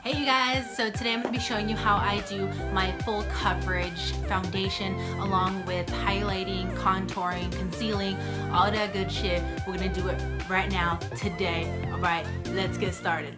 Hey you guys, so today I'm going to be showing you how I do my full coverage foundation along with highlighting, contouring, concealing, all that good shit. We're going to do it right now, today. Alright, let's get started.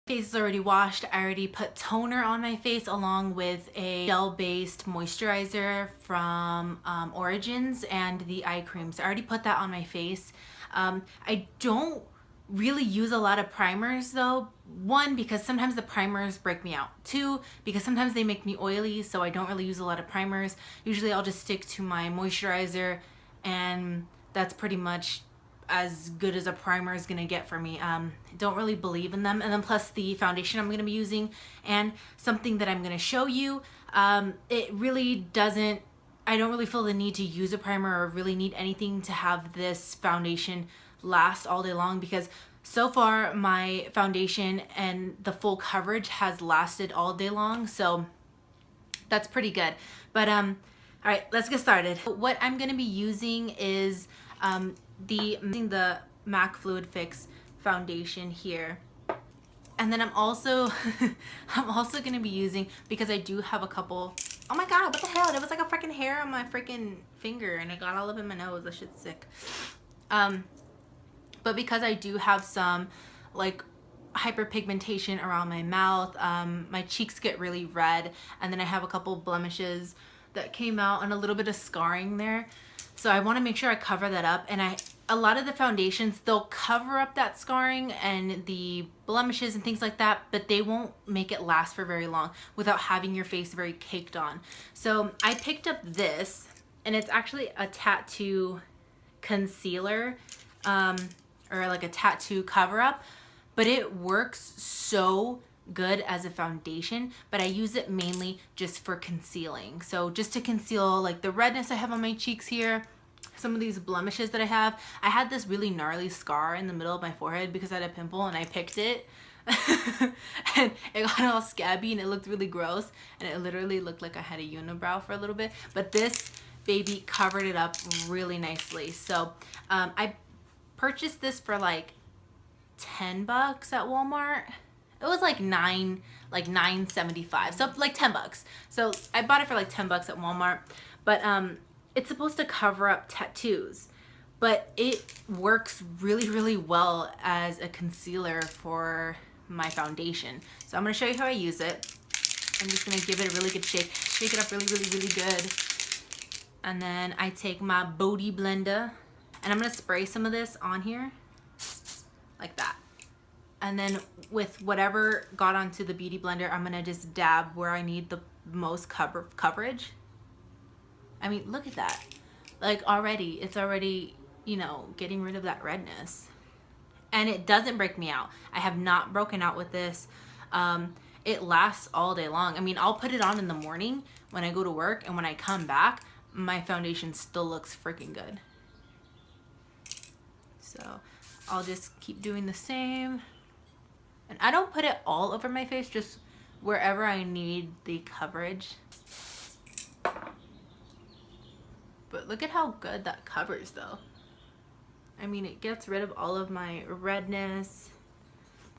Face is already washed. I already put toner on my face along with a gel-based moisturizer from Origins and the eye creams. I already put that on my face. I don't really use a lot of primers though. One, because sometimes the primers break me out. Two, because sometimes they make me oily, so I don't really use a lot of primers. Usually I'll just stick to my moisturizer, and that's pretty much as good as a primer is gonna get for me. Don't really believe in them. And then plus the foundation I'm gonna be using and something that I'm gonna show you, it really doesn't, I don't really feel the need to use a primer or really need anything to have this foundation last all day long, because so far my foundation and the full coverage has lasted all day long, so that's pretty good. But all right, let's get started. What I'm gonna be using is the MAC Fluid Fix foundation here, and then I'm also I'm also gonna be using, because I do have a couple. Oh my god, what the hell, there was like a freaking hair on my freaking finger and it got all up in my nose. That shit's sick. But because I do have some like hyperpigmentation around my mouth, my cheeks get really red, and then I have a couple blemishes that came out and a little bit of scarring there. So I want to make sure I cover that up, and a lot of the foundations, they'll cover up that scarring and the blemishes and things like that, but they won't make it last for very long without having your face very caked on. So I picked up this, and it's actually a tattoo concealer, or like a tattoo cover up, but it works so good as a foundation, but I use it mainly just for concealing. So just to conceal like the redness I have on my cheeks here, some of these blemishes that I have. I had this really gnarly scar in the middle of my forehead because I had a pimple and I picked it and it got all scabby and it looked really gross, and it literally looked like I had a unibrow for a little bit, but this baby covered it up really nicely. So I purchased this for like $10 at Walmart. It was like $9.75, so like $10. So I bought it for like $10 at Walmart. But it's supposed to cover up tattoos, but it works really, really well as a concealer for my foundation. So I'm gonna show you how I use it. I'm just gonna give it a really good shake it up really, really, really good, and then I take my Beauty blender and I'm gonna spray some of this on here like that. And then with whatever got onto the Beauty blender, I'm gonna just dab where I need the most coverage. I mean, look at that. Like it's already, you know, getting rid of that redness. And it doesn't break me out. I have not broken out with this. It lasts all day long. I mean, I'll put it on in the morning when I go to work, and when I come back, my foundation still looks freaking good. So I'll just keep doing the same. And I don't put it all over my face, just wherever I need the coverage. But look at how good that covers though. I mean, it gets rid of all of my redness.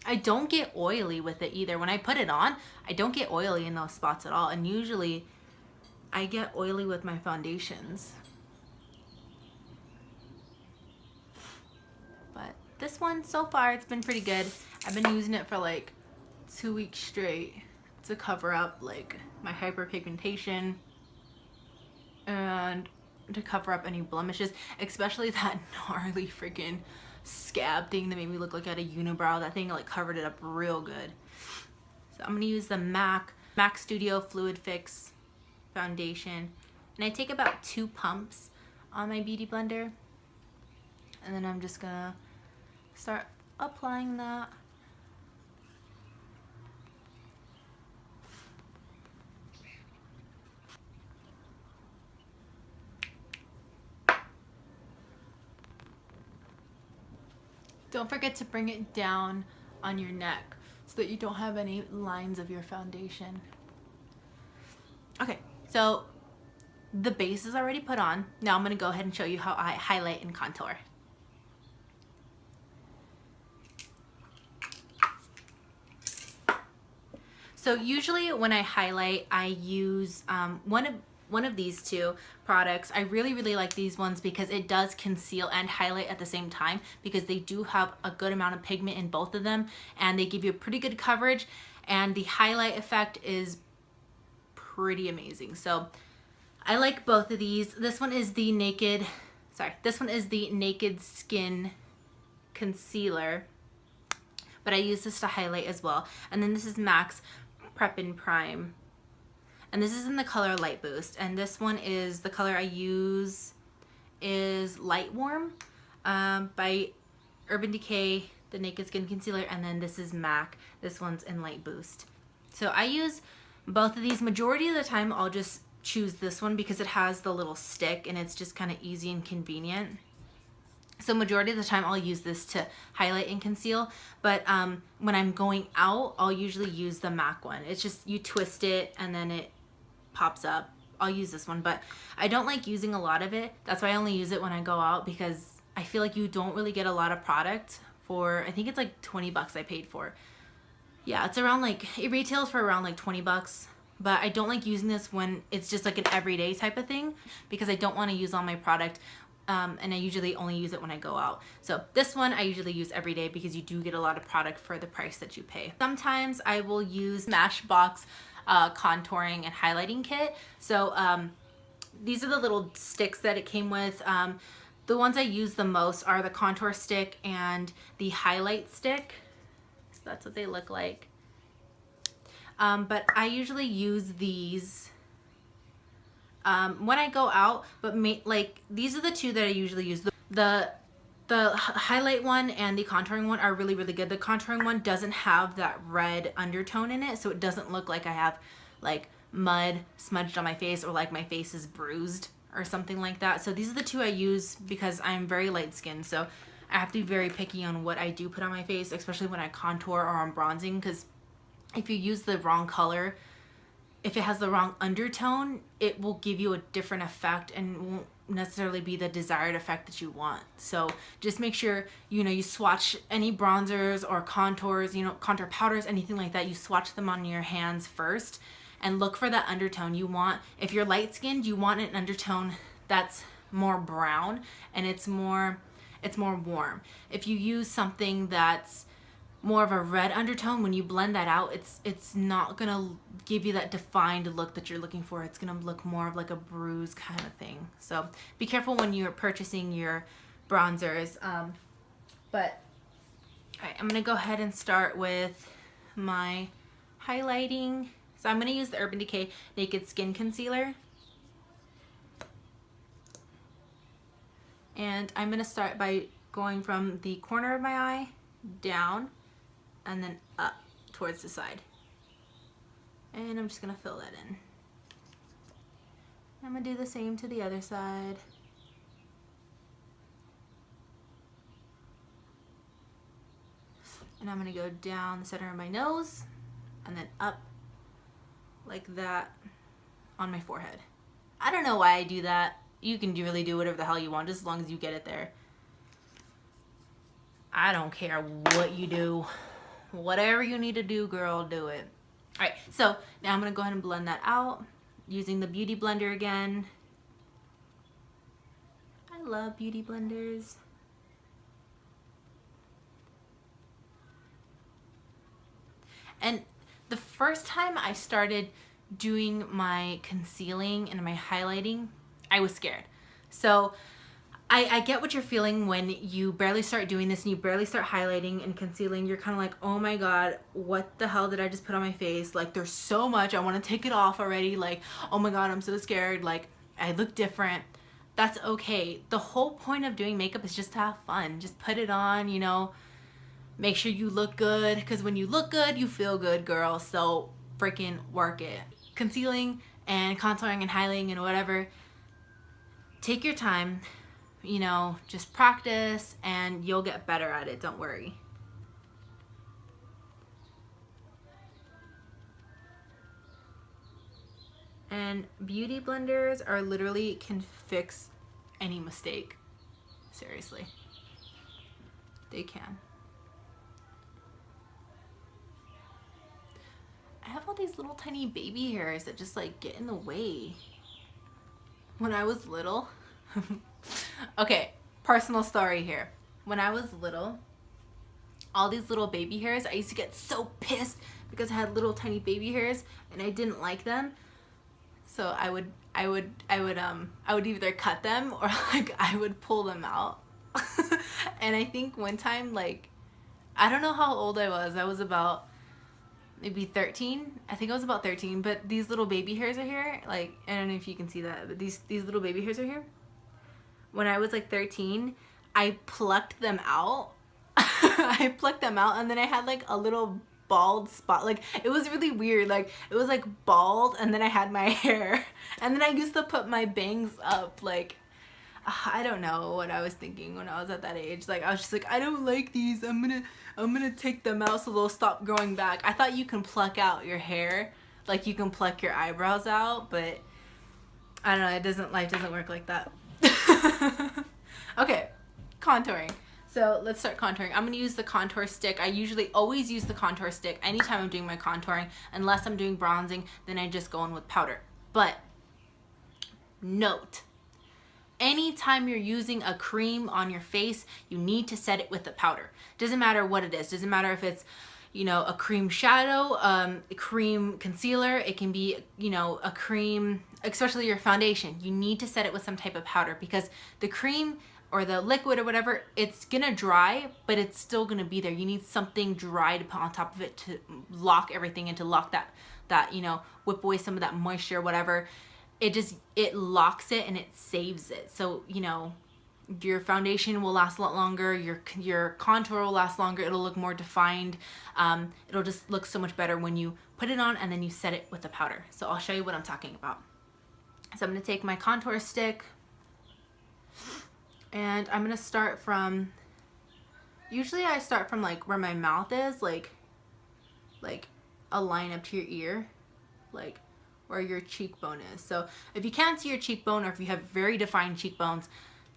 I don't get oily with it either. When I put it on, I don't get oily in those spots at all. And usually I get oily with my foundations. But this one, so far, it's been pretty good. I've been using it for like 2 weeks straight to cover up like my hyperpigmentation and to cover up any blemishes, especially that gnarly freaking scab thing that made me look like I had a unibrow. That thing like covered it up real good. So I'm gonna use the MAC Studio Fluid Fix foundation, and I take about 2 pumps on my Beauty blender, and then I'm just gonna start applying that. Don't forget to bring it down on your neck so that you don't have any lines of your foundation. Okay, so the base is already put on. Now I'm gonna go ahead and show you how I highlight and contour. So usually when I highlight, I use one of these two products. I really like these ones because it does conceal and highlight at the same time, because they do have a good amount of pigment in both of them, and they give you a pretty good coverage, and the highlight effect is pretty amazing. So I like both of these. This one is the Naked Skin Concealer, but I use this to highlight as well. And then this is MAC's Prep and Prime, and this is in the color Light Boost, and this one is, the color I use is Light Warm by Urban Decay, the Naked Skin Concealer, and then this is MAC. This one's in Light Boost. So I use both of these. Majority of the time I'll just choose this one because it has the little stick and it's just kind of easy and convenient. So majority of the time I'll use this to highlight and conceal, but when I'm going out, I'll usually use the MAC one. It's just, you twist it and then it pops up. I'll use this one, but I don't like using a lot of it. That's why I only use it when I go out, because I feel like you don't really get a lot of product for, I think it's like 20 bucks I paid for. Yeah, it's around like, it retails for around like 20 bucks. But I don't like using this when it's just like an everyday type of thing, because I don't want to use all my product, and I usually only use it when I go out. So this one I usually use every day because you do get a lot of product for the price that you pay. Sometimes I will use Smashbox contouring and highlighting kit. So these are the little sticks that it came with. The ones I use the most are the contour stick and the highlight stick. So that's what they look like. But I usually use these when I go out, but like these are the two that I usually use. The highlight one and the contouring one are really good. The contouring one doesn't have that red undertone in it, so it doesn't look like I have like mud smudged on my face, or like my face is bruised or something like that. So these are the two I use because I'm very light skinned, so I have to be very picky on what I do put on my face, especially when I contour or I'm bronzing, because if you use the wrong color, if it has the wrong undertone, it will give you a different effect and won't necessarily be the desired effect that you want. So just make sure, you swatch any bronzers or contours, contour powders, anything like that, you swatch them on your hands first and look for that undertone. You want, if you're light skinned, you want an undertone that's more brown and it's more warm. If you use something that's more of a red undertone, when you blend that out, it's not gonna give you that defined look that you're looking for. It's gonna look more of like a bruise kind of thing. So be careful when you're purchasing your bronzers. But all right, I'm gonna go ahead and start with my highlighting. So I'm gonna use the Urban Decay Naked Skin Concealer. And I'm gonna start by going from the corner of my eye down and then up towards the side. And I'm just gonna fill that in. I'm gonna do the same to the other side. And I'm gonna go down the center of my nose and then up like that on my forehead. I don't know why I do that. You can really do whatever the hell you want, just as long as you get it there. I don't care what you do. Whatever you need to do, girl, do it. All right, so now I'm gonna go ahead and blend that out using the Beauty Blender again. I love beauty blenders. And the first time I started doing my concealing and my highlighting, I was scared. So I get what you're feeling when you barely start doing this and you barely start highlighting and concealing. You're kind of like, oh my God, what the hell did I just put on my face? Like, there's so much, I want to take it off already. Like, oh my God, I'm so scared. Like, I look different. That's okay. The whole point of doing makeup is just to have fun. Just put it on, make sure you look good, because when you look good, you feel good, girl. So freaking work it. Concealing and contouring and highlighting and whatever, take your time. Just practice and you'll get better at it, don't worry. And beauty blenders are literally can fix any mistake. Seriously. They can. have all these little tiny baby hairs that just like get in the way. When I was little, okay, personal story here. When I was little, all these little baby hairs, I used to get so pissed because I had little tiny baby hairs and I didn't like them. So I would either cut them or like I would pull them out. And I think one time, like, I don't know how old I was about maybe 13. I think I was about 13, but these little baby hairs are here. Like, I don't know if you can see that, but these little baby hairs are here. When I was like 13, I plucked them out. I plucked them out, and then I had like a little bald spot. Like, it was really weird. Like, it was like bald, and then I had my hair, and then I used to put my bangs up. Like, I don't know what I was thinking when I was at that age. Like, I was just like, I don't like these. I'm gonna take them out so they'll stop growing back. I thought you can pluck out your hair, like you can pluck your eyebrows out, but I don't know. Life doesn't work like that. Okay, contouring. So let's start contouring. I'm gonna use the contour stick. I usually always use the contour stick anytime I'm doing my contouring. Unless I'm doing bronzing, then I just go in with powder. But note, anytime you're using a cream on your face, you need to set it with the powder. Doesn't matter what it is. Doesn't matter if it's, you know, a cream shadow, a cream concealer. It can be, you know, a cream, especially your foundation. You need to set it with some type of powder because the cream or the liquid or whatever, it's gonna dry, but it's still gonna be there. You need something dry to put on top of it to lock everything and to lock that, you know, whip away some of that moisture or whatever. It locks it and it saves it. So, you know, your foundation will last a lot longer, your contour will last longer, it'll look more defined. It'll just look so much better when you put it on and then you set it with the powder. So I'll show you what I'm talking about. So I'm gonna take my contour stick and I'm gonna start from, usually I start from like where my mouth is, like a line up to your ear, like where your cheekbone is. So if you can't see your cheekbone or if you have very defined cheekbones,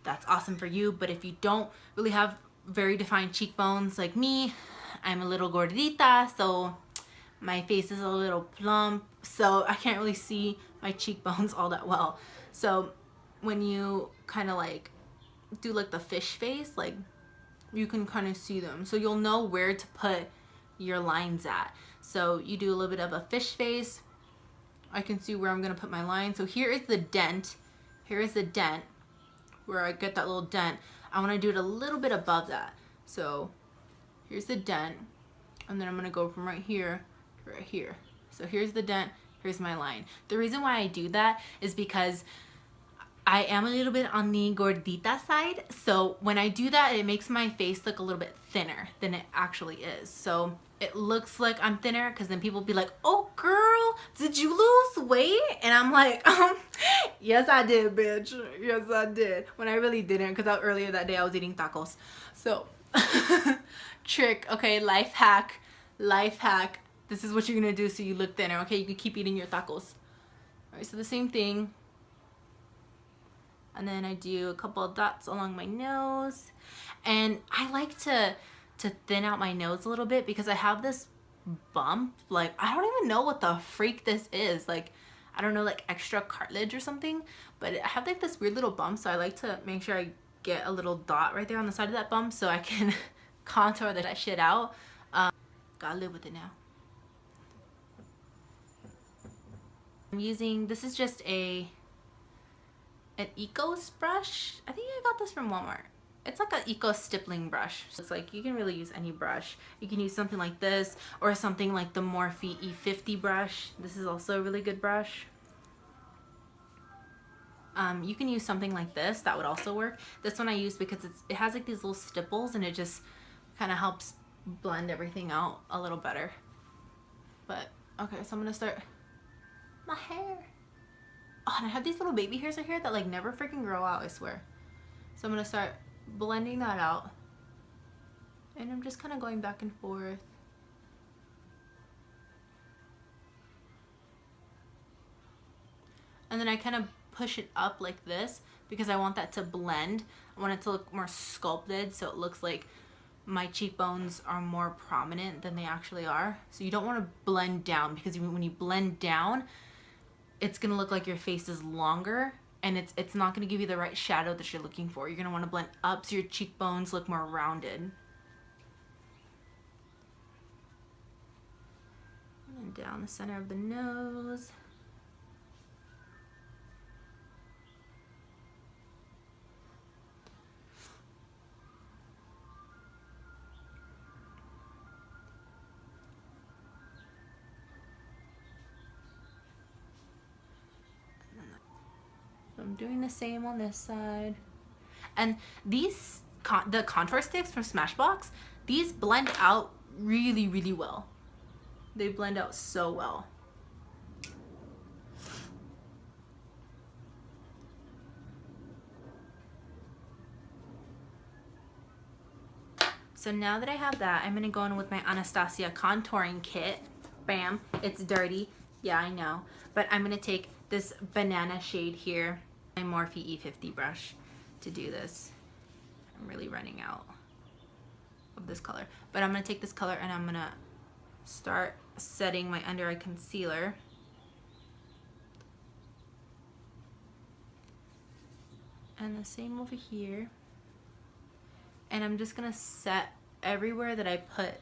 that's awesome for you. But if you don't really have very defined cheekbones like me, I'm a little gordita, so my face is a little plump, so I can't really see my cheekbones all that well. So when you kind of like do like the fish face, like you can kind of see them, so you'll know where to put your lines at. So you do a little bit of a fish face. I can see where I'm gonna put my line. So here is the dent. Here is the dent where I get that little dent. I want to do it a little bit above that. So here's the dent, and then I'm gonna go from right here to right here. So here's the dent, here's my line. The reason why I do that is because I am a little bit on the gordita side. So when I do that, it makes my face look a little bit thinner than it actually is. So it looks like I'm thinner because then people be like, oh girl, did you lose weight? And I'm like, yes I did, bitch. Yes I did. When I really didn't, because earlier that day I was eating tacos. So trick, okay, life hack. This is what you're gonna do so you look thinner, okay? You can keep eating your tacos. All right, so the same thing. And then I do a couple of dots along my nose. And I like to thin out my nose a little bit because I have this bump. Like, I don't even know what the freak this is. Like, I don't know, like extra cartilage or something. But I have like this weird little bump, so I like to make sure I get a little dot right there on the side of that bump so I can contour that shit out. Gotta live with it now. I'm using, this is just an Ecos brush. I think I got this from Walmart. It's like an Eco stippling brush. So it's like you can really use any brush. You can use something like this or something like the Morphe E50 brush. This is also a really good brush. You can use something like this. That would also work. This one I use because it has like these little stipples and it just kind of helps blend everything out a little better. But okay, so I'm gonna start my hair. Oh, and I have these little baby hairs right here that like never freaking grow out, I swear. So I'm gonna start blending that out. And I'm just kind of going back and forth. And then I kind of push it up like this because I want that to blend. I want it to look more sculpted so it looks like my cheekbones are more prominent than they actually are. So you don't want to blend down, because when you blend down, it's gonna look like your face is longer, and it's not gonna give you the right shadow that you're looking for. You're gonna want to blend up so your cheekbones look more rounded. And down the center of the nose. I'm doing the same on this side. And these, the contour sticks from Smashbox, these blend out really, really well. They blend out so well. So now that I have that, I'm gonna go in with my Anastasia contouring kit. Bam, it's dirty. Yeah, I know. But I'm gonna take this banana shade here, my Morphe E50 brush, to do this. I'm really running out of this color. But I'm gonna take this color and I'm gonna start setting my under eye concealer. And the same over here. And I'm just gonna set everywhere that I put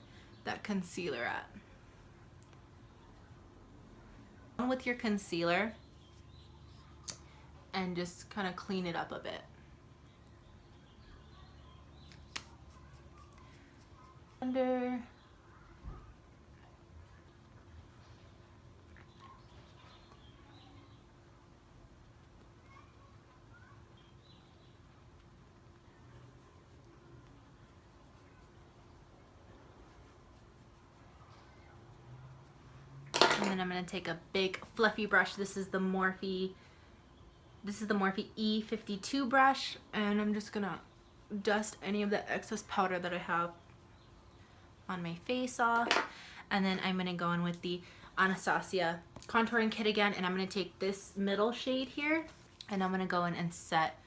that concealer at. With your concealer and just kind of clean it up a bit. Under. And then I'm going to take a big fluffy brush. This is the Morphe E52 brush, and I'm just going to dust any of the excess powder that I have on my face off. And then I'm going to go in with the Anastasia contouring kit again, and I'm going to take this middle shade here, and I'm going to go in and set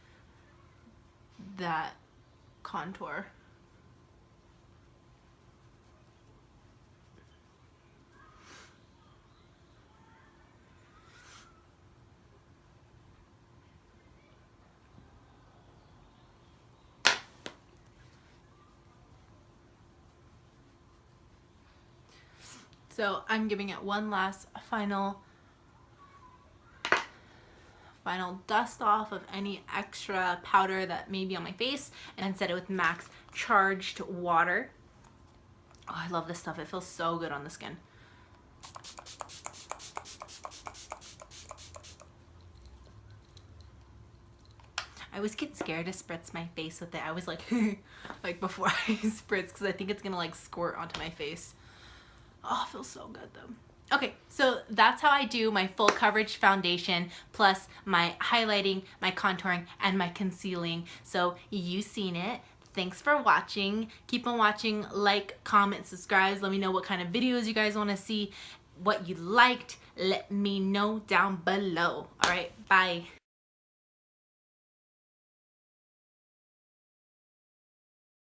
that contour. So I'm giving it one last final dust off of any extra powder that may be on my face, and set it with Max Charged Water. Oh, I love this stuff. It feels so good on the skin. I always get scared to spritz my face with it. I was like, like before I spritz, because I think it's gonna like squirt onto my face. Oh, it feels so good though. Okay, so that's how I do my full coverage foundation, plus my highlighting, my contouring, and my concealing. So you've seen it. Thanks for watching. Keep on watching. Like, comment, subscribe. Let me know what kind of videos you guys want to see, what you liked. Let me know down below. All right, bye.